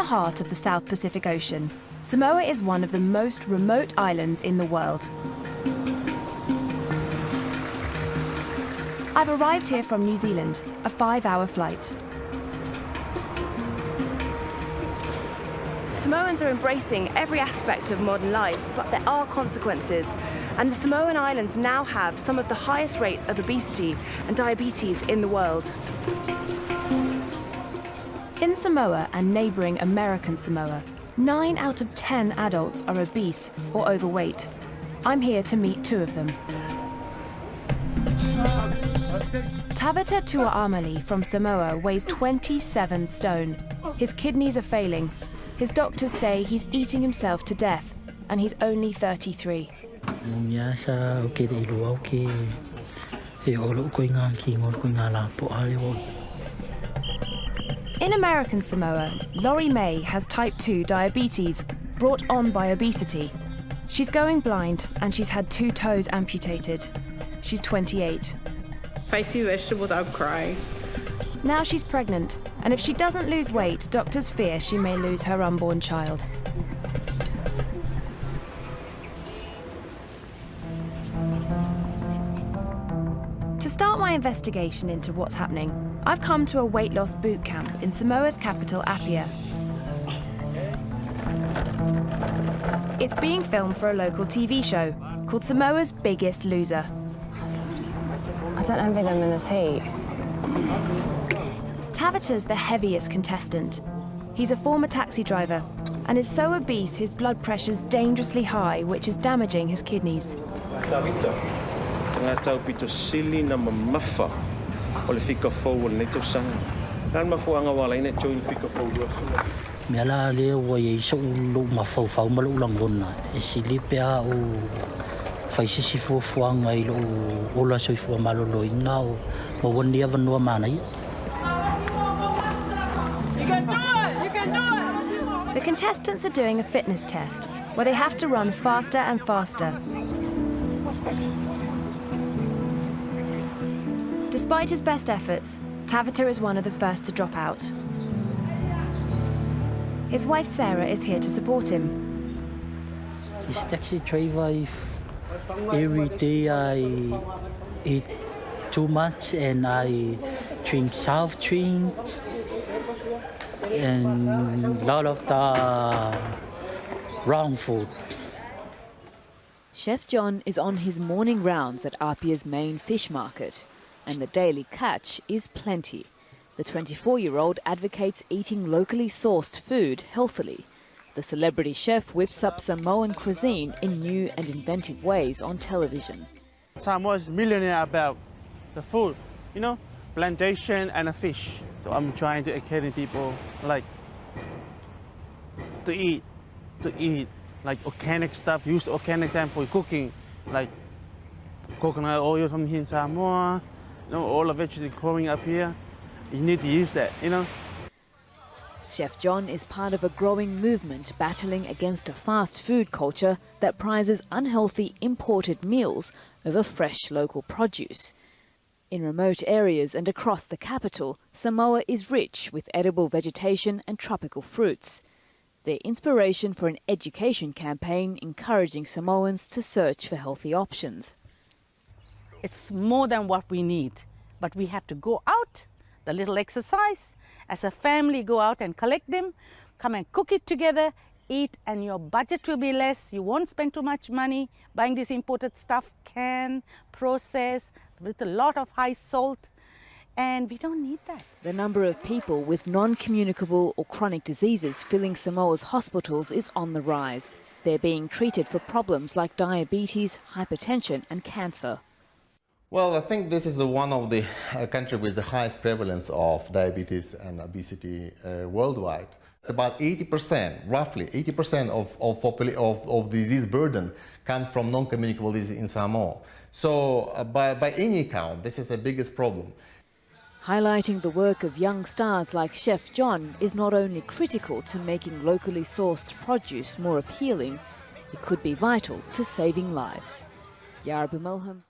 the heart of the South Pacific Ocean, Samoa is one of the most remote islands in the world. I've arrived here from New Zealand, a 5-hour flight. Samoans are embracing every aspect of modern life, but there are consequences. And the Samoan Islands now have some of the highest rates of obesity and diabetes in the world. In Samoa and neighbouring American Samoa, 9 out of 10 adults are obese or overweight. I'm here to meet 2 of them. Tavita Tuaamali from Samoa weighs 27 stone. His kidneys are failing. His doctors say he's eating himself to death, and he's only 33. In American Samoa, Lori May has type 2 diabetes, brought on by obesity. She's going blind, and she's had 2 toes amputated. She's 28. If I see vegetables, I'll cry. Now she's pregnant, and if she doesn't lose weight, doctors fear she may lose her unborn child. To start my investigation into what's happening, I've come to a weight loss boot camp in Samoa's capital, Apia. It's being filmed for a local TV show called Samoa's Biggest Loser. I don't envy them in this heat. Tavita's the heaviest contestant. He's a former taxi driver and is so obese his blood pressure's dangerously high, which is damaging his kidneys. Tavita, tengah tahu pito sili na mamafa oleh fika fowul nito sang. Kan mafuanga wala ina join fika fowul. Mela le wo ye so lu mafau fau malu lang gonna. Sili pea o faisi si fu fuanga ilo ola so fu malo lo ingao. Mo wondia vanua manai. The contestants are doing a fitness test where they have to run faster and faster. Despite his best efforts, Tavita is one of the first to drop out. His wife Sarah is here to support him. This taxi driver, every day I eat too much and I drink soft drink and a lot of the wrong food. Chef John is on his morning rounds at Apia's main fish market, and the daily catch is plenty. The 24-year-old advocates eating locally sourced food healthily. The celebrity chef whips up Samoan cuisine in new and inventive ways on television. Samoa is millionaire about the food, you know, plantation and a fish. So I'm trying to educate people like to eat like organic stuff, use organic time for cooking, like coconut oil from here in Samoa, you know, all the vegetables growing up here. You need to use that, you know. Chef John is part of a growing movement battling against a fast food culture that prizes unhealthy imported meals over fresh local produce. In remote areas and across the capital, Samoa is rich with edible vegetation and tropical fruits. Their inspiration for an education campaign encouraging Samoans to search for healthy options. It's more than what we need, but we have to go out, the little exercise, as a family go out and collect them, come and cook it together, eat, and your budget will be less. You won't spend too much money buying this imported stuff, canned, processed, with a lot of high salt, and we don't need that. The number of people with non-communicable or chronic diseases filling Samoa's hospitals is on the rise. They're being treated for problems like diabetes, hypertension and cancer. Well, I think this is one of the countries with the highest prevalence of diabetes and obesity worldwide. About 80%, roughly 80% of disease burden comes from non-communicable disease in Samoa. So by any count, this is the biggest problem. Highlighting the work of young stars like Chef John is not only critical to making locally sourced produce more appealing, it could be vital to saving lives. Yarabu Mulham.